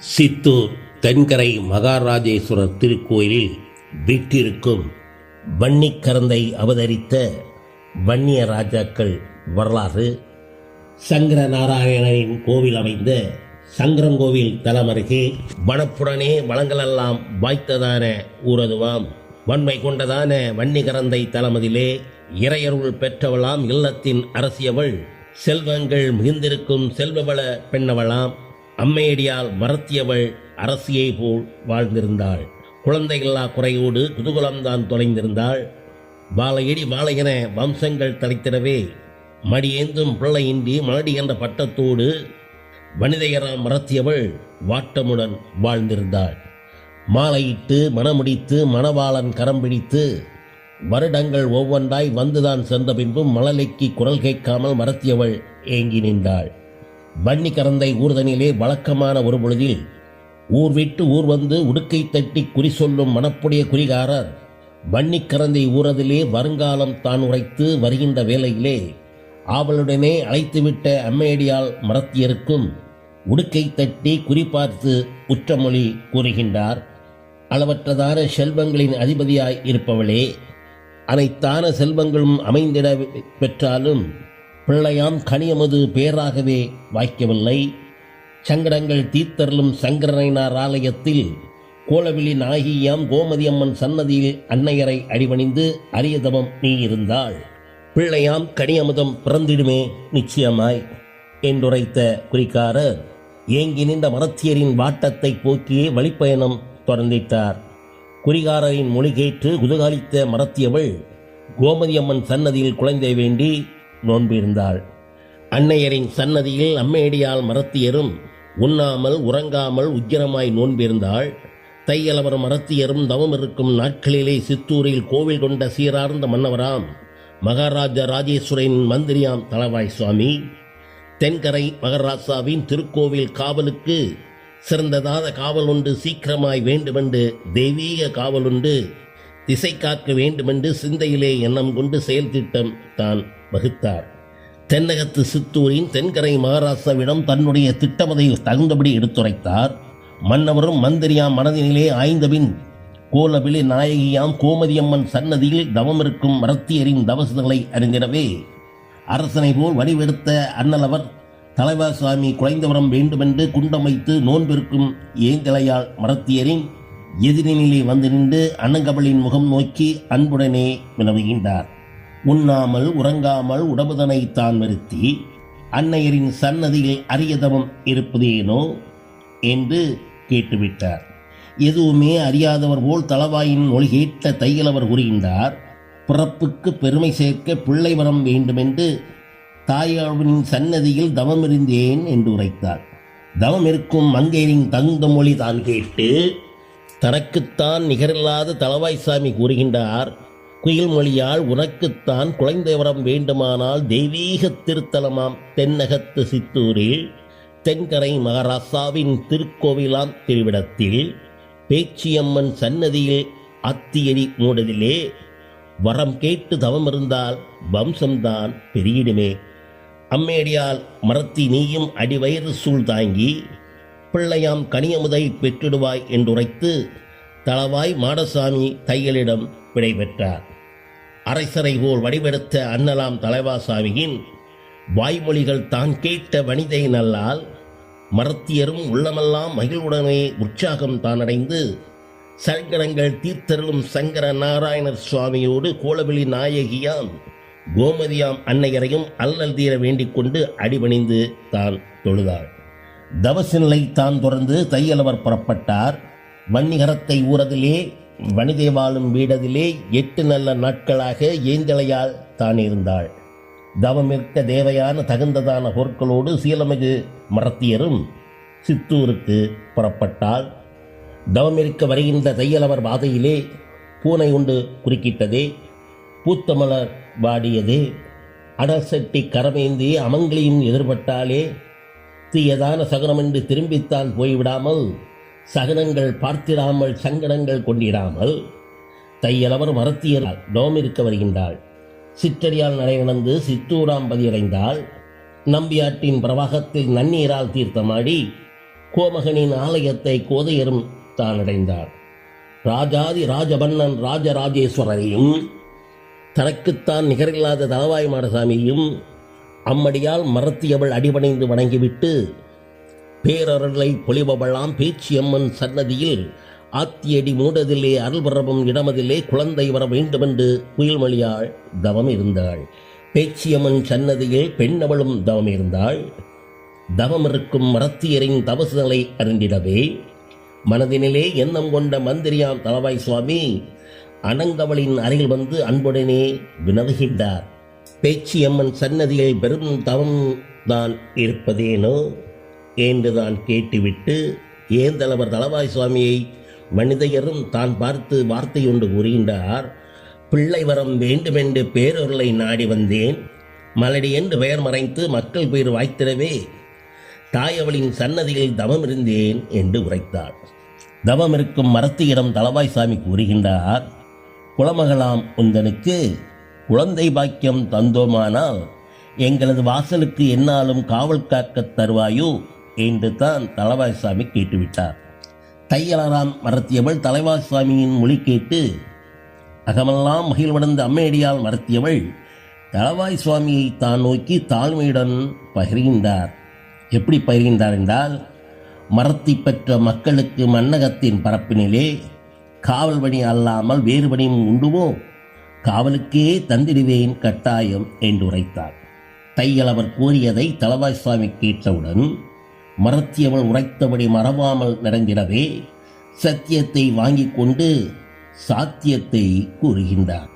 சித்தூர் தென்கரை மகாராஜேஸ்வரர் திருக்கோயிலில் வீற்றிருக்கும் வன்னிக்கரந்தை அவதரித்த வன்னிய ராஜாக்கள் வரலாறு. சங்கர நாராயணரின் கோவில் அமைந்த சங்கரங்கோவில் தலம் அருகே வனப்புடனே வளங்களெல்லாம் வாய்த்ததான ஊரதுவாம் வன்மை கொண்டதான வன்னிகரந்தை தலமதிலே இறையருள் பெற்றவளாம் இல்லத்தின் அரசியவள், செல்வங்கள் மிகுந்திருக்கும் செல்வவள பெண்ணவளாம். அம்மையடியால் மறத்தியவள் அரசியை போல் வாழ்ந்திருந்தாள். குழந்தைகளா குறையோடு குதூகலம்தான் தொலைந்திருந்தாள். வாழையடி வாழையென வம்சங்கள் தலைத்திடவே மடியேந்தும் பிள்ளையின்றி மலடி என்ற பட்டத்தோடு வனிதையராம் மறத்தியவள் வாட்டமுடன் வாழ்ந்திருந்தாள். மாலையிட்டு மணமுடித்து மணவாளன் கரம் பிடித்து வருடங்கள் ஒவ்வொன்றாய் வந்துதான் சென்ற பின்பும் மழலைக்கு குரல் கேட்காமல் மறத்தியவள் ஏங்கி நின்றாள். வன்னிக்கரந்தை ஊர்தனிலே வழக்கமான ஒரு பொழுதில் ஊர் விட்டு ஊர் வந்து உடுக்கை தட்டி குறி சொல்லும் மனப்புடைய குறிகாரர் வன்னிக்கரந்தை ஊரதிலே வருங்காலம் தான் உரைத்து வருகின்ற வேளையிலே ஆவலுடனே அழைத்துவிட்ட அம்மையடியால் மறத்தியருக்கும் உடுக்கை தட்டி குறிப்பார்த்து உற்றமொழி கூறுகின்றார். அளவற்றதான செல்வங்களின் அதிபதியாய் இருப்பவளே, அனைத்தான செல்வங்களும் அமைந்திட பெற்றாலும் பிள்ளையாம் கனியமது பேராகவே வாய்க்கவில்லை. சங்கடங்கள் தீர்த்தருளும் சங்கரனார் ஆலயத்தில் கோலவிழி நாகியாம் கோமதி அம்மன் சன்னதியில் அன்னையரை அடிபணிந்து அரியதவம் நீ இருந்தாள். பிள்ளையாம் கனியமுதம் பிறந்திடுமே நிச்சயமாய் என்றுரைத்த குறிக்காரர் ஏங்கி நின்ற மறத்தியரின் வாட்டத்தை போக்கியே வழிப்பயணம் தொடர்ந்திட்டார். குறிகாரரின் மொழி கேட்டு குதூகலித்த மறத்தியவள் கோமதி அம்மன் சன்னதியில் குழந்தை வேண்டி நோன்பிருந்தாள். அன்னையரின் சன்னதியில் அம்மையடியால் மறத்தியரும் உண்ணாமல் உறங்காமல் உக்கிரமாய் நோன்பிருந்தாள். தையலவர் மறத்தியரும் தவம் இருக்கும் நாட்களிலே சித்தூரில் கோவில் கொண்ட சீரார்ந்த மன்னவராம் மகாராஜா ராஜேஸ்வரின் மந்திரியாம் தளவாய் சுவாமி தென்கரை மகராசாவின் திருக்கோவில் காவலுக்கு சிறந்ததாத காவல் ஒன்று சீக்கிரமாய் வேண்டுமென்று தெய்வீக காவல் ஒன்று திசை காக்க வேண்டுமென்று சிந்தையிலே எண்ணம் கொண்டு செயல் திட்டம் தான் வகுத்தார். தென்னகத்து சித்தூரின் தென்கரை மகாராசாவிடம் தன்னுடைய திட்டமதை தகுந்தபடி எடுத்துரைத்தார். மன்னவரும் மந்திரியாம் மனதினிலே ஆய்ந்தபின் கோலவிழி நாயகியாம் கோமதியம்மன் சன்னதியில் தவமிருக்கும் மறத்தியரின் தவசுகளை அறிந்திடவே அரசனை போல் வடிவெடுத்த அண்ணலவர் தலைவாசுவாமி குறைந்தவரம் வேண்டுமென்று குண்டமைத்து நோன்பிருக்கும் ஏந்தலையால் மறத்தியரின் எதிரினிலே வந்து நின்று அன்னங்கபலின் முகம் நோக்கி அன்புடனே வினவுகின்றார். உண்ணாமல் உறங்காமல் உடம்புதனை தான் நிறுத்தி அன்னையரின் சன்னதியில் அரியதவம் இருப்பதேனோ என்று கேட்டுவிட்டார். எதுவுமே அறியாதவர் போல் தளவாயின் மொழி கேட்ட தையலவர் கூறுகின்றார். பிறப்புக்கு பெருமை சேர்க்க பிள்ளை வரம் வேண்டுமென்று தாயாவின் சன்னதியில் தவம் இருந்தேன் என்று உரைத்தார். தவம் இருக்கும் மங்கையரின் தகுந்த மொழி தான் கேட்டு தனக்குத்தான் நிகரில்லாத தளவாய்சாமி கூறுகின்றார். குயில் மொழியால் உனக்குத்தான் குழந்தை வரம் வேண்டுமானால் தெய்வீக திருத்தலமாம் தென்னகத்து சித்தூரில் தென்கரை மகாராசாவின் திருக்கோவிலாம் திருவிடத்தில் பேச்சியம்மன் சன்னதியில் அத்தியடி மூடதிலே வரம் கேட்டு தவம் இருந்தால் வம்சம்தான் பெருகிடுமே. அம்மேடியால் மறத்தி நீயும் அடிவயிறு சூழ் தாங்கி பிள்ளையாம் கனியமுதை பெற்றிடுவாய் என்றுரைத்து தளவாய் மாடசாமி தையலிடம் விடைபெற்றார். அரசரை போல் வடிவெடுத்த அண்ணலாம் தலைவாசாமியின் வாய்மொழிகள் தான் கேட்ட வனிதை நல்லால் மறத்தியரும் உள்ளமெல்லாம் மகிழ்வுடனே உற்சாகம் தானடைந்து சங்கடங்கள் தீர்த்தருளும் சங்கர நாராயணர் சுவாமியோடு கோலவிழி நாயகியாம் கோமதியாம் அன்னையரையும் அல்லல் தீர வேண்டிக் கொண்டு அடிபணிந்து தான் தொழுதாள். தவசு நிலை தான் தொடர்ந்து தையலவர் புறப்பட்டார். வன்னிகரத்தை ஊரதிலே வனிதை வாழும் வீடதிலே 8 நல்ல நாட்களாக ஏந்தலையால் தான் இருந்தாள். தவமிருக்க தேவையான தகுந்ததான பொருட்களோடு சீலமிகு மறத்தியரும் சித்தூருக்கு புறப்பட்டாள். தவமிருக்க வருகின்ற தையலவர் பாதையிலே பூனை உண்டு குறுக்கிட்டதே, பூத்தமலர் வாடியதே, அடல் சட்டி கரமேந்தி அமங்கலியும் எதிர்பட்டாலே தீயதான சகுனமென்று திரும்பித்தான் போய்விடாமல் சகுனங்கள் பார்த்திடாமல் சங்கடங்கள் கொண்டிடாமல் தையலவர் மறத்தியரால் தவமிருக்க வருகின்றாள். சிற்றடியால் நடை நடந்து சித்தூராம்பதி அடைந்தாள். நம்பியாற்றின் பிரவாகத்தில் நன்னீரால் தீர்த்தமாடி கோமகனின் ஆலயத்தை கோதையரும் தான் அடைந்தார். ராஜாதி ராஜபன்னன் ராஜராஜேஸ்வரரையும் தனக்குத்தான் நிகரில்லாத தளவாய் மாடசாமியையும் அம்மடியால் மரத்தியவள் அடிபணிந்து வணங்கிவிட்டு பேரருளை பொலிபவளாம் பேச்சியம்மன் சன்னதியில் ஆத்தியடி மூடதிலே அருள்பரவும் இடமதிலே குழந்தை வர வேண்டுமென்று குயில்மொழியாள் தவம் இருந்தாள். பேச்சியம்மன் சன்னதியில் பெண்ணவளும் தவம் இருந்தாள். தவம் இருக்கும் மரத்தியரின் தவசுதலை அறிந்திடவே மனதினிலே எண்ணம் கொண்ட மந்திரியாம் தளவாய் சுவாமி அனங்கவளின் அருகில் வந்து அன்புடனே வினவுகின்றார். பேச்சியம்மன் சன்னதியில் பெரும் தவம் தான் இருப்பதேனோ என்றுதான் கேட்டுவிட்டு ஏந்தளவர் தளவாய் சுவாமியை மனிதரும் தான் பார்த்து வார்த்தை ஒன்று கூறுகின்றார். பிள்ளை வரம் வேண்டுமென்று பேரொருளை நாடி வந்தேன், மலடி என்று பெயர் மறைத்து மக்கள் பேர் வாய்த்திடவே தாயவளின் சன்னதியில் தவம் இருந்தேன் என்று உரைத்தார். தவம் இருக்கும் மரத்தியிடம் தளவாய் சாமி கூறுகின்றார். குலமகளாம் உந்தனுக்கு குழந்தை பாக்கியம் தந்தோமானால் எங்களது வாசலுக்கு என்னாலும் காவல் காக்க தருவாயோ என்று தான் தளவாய் சாமி கேட்டுவிட்டார். தையலராம் மரத்தியவள் தளவாய் சுவாமியின் மொழி கேட்டு அகமெல்லாம் மகிழ்வடைந்த அம்மையடியால் மரத்தியவள் தளவாய் சுவாமியை தான் நோக்கி தாழ்மையுடன் பகிர்கின்றார். எப்படி பகிர்கின்றார் என்றால், மரத்தை பெற்ற மக்களுக்கு மன்னகத்தின் பரப்பினிலே காவல் பணி அல்லாமல் வேறு பணியும் உண்டுவோ, காவலுக்கே தந்திடுவேன் கட்டாயம் என்று உரைத்தார். தையலவர் கூறியதை தளவாய் சுவாமி கேட்டவுடன் மரத்தியவள் உரைத்தபடி மறவாமல் நடந்திடவே சத்தியத்தை வாங்கிக் கொண்டு சாத்தியத்தை கூறுகின்றார்.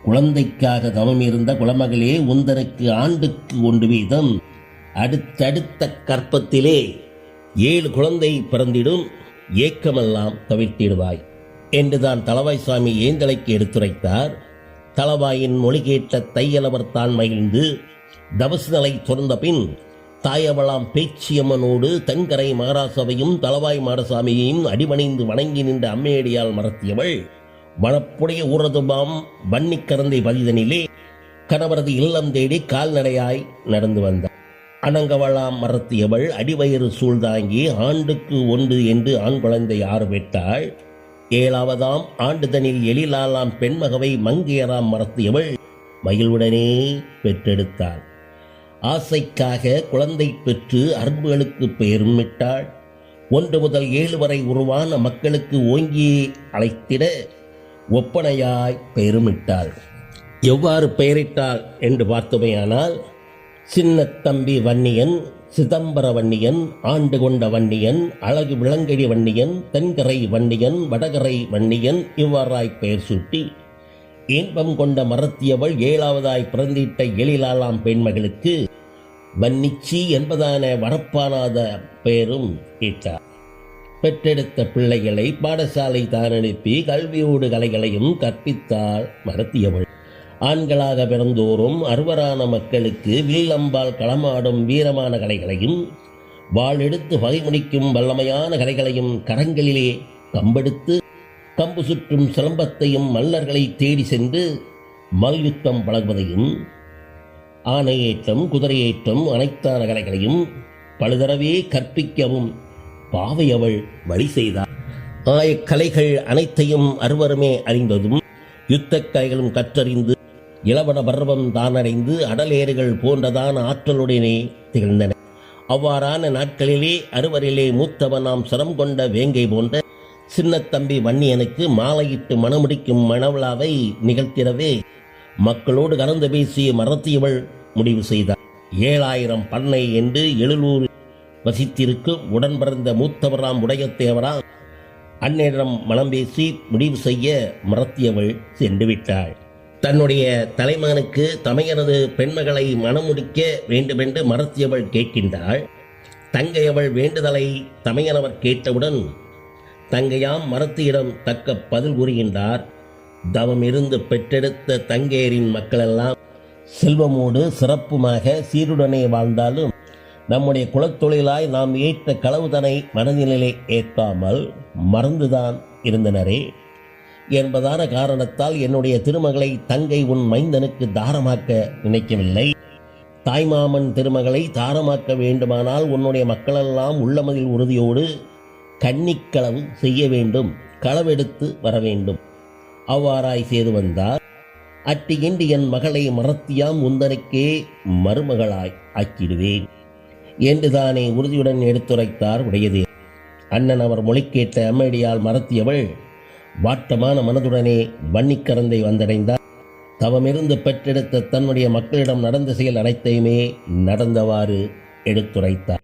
குழந்தைக்காக தவம் இருந்த குலமகளே, உந்தனுக்கு ஆண்டுக்கு 1 வீதம் அடுத்தடுத்த கற்பத்திலே 7 குழந்தை பிறந்திடும், ஏக்கமெல்லாம் தவிர்த்திடுவாய் என்றுதான் தளவாய் சுவாமி ஏந்தலைக்கு எடுத்துரைத்தார். தளவாயின் மொழி கேட்ட தையலவர் தான் மகிழ்ந்து தவசுதலை தொடர்ந்த பின் தாயவளாம் பேச்சியம்மனோடு தென்கரை மகாராசவையும் தளவாய் மாடசாமியையும் அடிபணிந்து வணங்கி நின்ற அம்மையடியால் மரத்தியவள் வனப்புடைய ஊரதுபாம் வன்னிக்கரந்தை பதிதனிலே கணவரது இல்லம் தேடி கால்நடையாய் நடந்து வந்தார். அனங்கவளாம் மரத்தியவள் அடிவயிறு சூழ்தாங்கி ஆண்டுக்கு 1 என்று ஆண் குழந்தை 6 பெற்றாள். 7ஆவதாம் ஆண்டுதனில் எழிலாலாம் பெண்மகவை மங்கையராம் மரத்தியவள் மகிழ்வுடனே பெற்றெடுத்தாள். ஆசைக்காக குழந்தை பெற்று அன்புகளுக்கு பெயரும் இட்டாள். 1 முதல் 7 வரை உருவான மக்களுக்கு ஓங்கி அழைத்திட ஒப்பனையாய் பெயருமிட்டாள். எவ்வாறு பெயரிட்டாள் என்று பார்த்தமையானால், சின்ன தம்பி வன்னியன், சிதம்பர வன்னியன், ஆண்டு கொண்ட வன்னியன், அழகு விளங்கடி வன்னியன், தென்கரை வன்னியன், வடகரை வன்னியன் இவ்வாறாய் பெயர் சூட்டி இன்பம் கொண்ட மரத்தியவள் 7ஆவதாய் பிறந்திட்ட எழிலாலாம் பெண்மகளுக்கு வன்னிச்சி என்பதான வரப்பானாத பெயரும் இட்டார். பெற்றெடுத்த பிள்ளைகளை பாடசாலை தான் அனுப்பி கல்வியோடு கலைகளையும் கற்பித்தாள் மரத்தியவள். ஆண்களாக பிறந்தோறும் அறுவரான மக்களுக்கு வில்லம்பால் களமாடும் வீரமான கலைகளையும் வாளெடுத்து பகை முடிக்கும் வல்லமையான கலைகளையும் கரங்களிலே கம்பெடுத்து கம்பு சுற்றும் சிலம்பத்தையும் மல்லர்களை தேடி சென்று மல்யுத்தம் பழகுவதையும் ஆணையேற்றம் குதிரையேற்றம் அனைத்தான கலைகளையும் பழுதரவே கற்பிக்கவும் பாவையவள் வழி செய்தார். ஆயக்கலைகள் அனைத்தையும் அறுவருமே அறிந்ததும் யுத்த கலைகளும் கற்றறிந்து இளவட பர்வம் தானடைந்து அடலேறுகள் போன்றதான ஆற்றலுடனே திகழ்ந்தன. அவ்வாறான நாட்களிலே அறுவரிலே மூத்தவனாம் சிரம் கொண்ட வேங்கை போன்ற சின்னத்தம்பி வன்னியனுக்கு மாலையிட்டு மணமுடிக்கும் மணவிழாவை நிகழ்த்திடவே மக்களோடு கலந்து பேசிய மரத்தியவள் முடிவு செய்தார். 7000 பண்ணை என்று 700 வசித்திருக்கும் உடன் பிறந்த மூத்தவராம் உடையத்தேவராம் அந்நிடம் மனம் பேசி முடிவு செய்ய மரத்தியவள் சென்று விட்டாள். தன்னுடைய தலைமகனுக்கு தமையனது பெண்மகளை மணமுடிக்க வேண்டுமென்று மரத்தியவள் கேட்கின்றாள். தங்கையவள் வேண்டுதலை தமையனவர் கேட்டவுடன் தங்கையாம் மரத்தியிடம் தக்க பதில் கூறுகின்றார். தவம் இருந்து பெற்றெடுத்த தங்கையரின் மக்களெல்லாம் செல்வமோடு சிறப்புமாக சீருடனே வாழ்ந்தாலும் நம்முடைய குலத்தொழிலாய் நாம் ஏற்ற களவுதனை மனநிலை ஏற்காமல் மறந்துதான் இருந்தனரே என்பதான காரணத்தால் என்னுடைய திருமகளை தங்கை உன் மைந்தனுக்கு தாரமாக்க நினைக்கவில்லை. தாய்மாமன் திருமகளை தாரமாக்க வேண்டுமானால் உன்னுடைய மக்களெல்லாம் உள்ளமதில் உறுதியோடு கன்னிக்களவு செய்ய வேண்டும், களவெடுத்து வர வேண்டும். அவ்வாறாய் செய்து வந்தார். அட்டியின்றி என் மகளை மறத்தியாம் உந்தனுக்கே மருமகளாய் ஆக்கிடுவேன் என்றுதானே உறுதியுடன் எடுத்துரைத்தார் உடையதே. அண்ணன் அவர் மொழி கேட்ட அம்மடியால் மறத்தியவள் வாட்டமான மனதுடனே வன்னிக்கரந்தை வந்தடைந்தார். தவமிருந்து பெற்றெடுத்த தன்னுடைய மக்களிடம் நடந்த செயல் அனைத்தையுமே நடந்தவாறு எடுத்துரைத்தார்.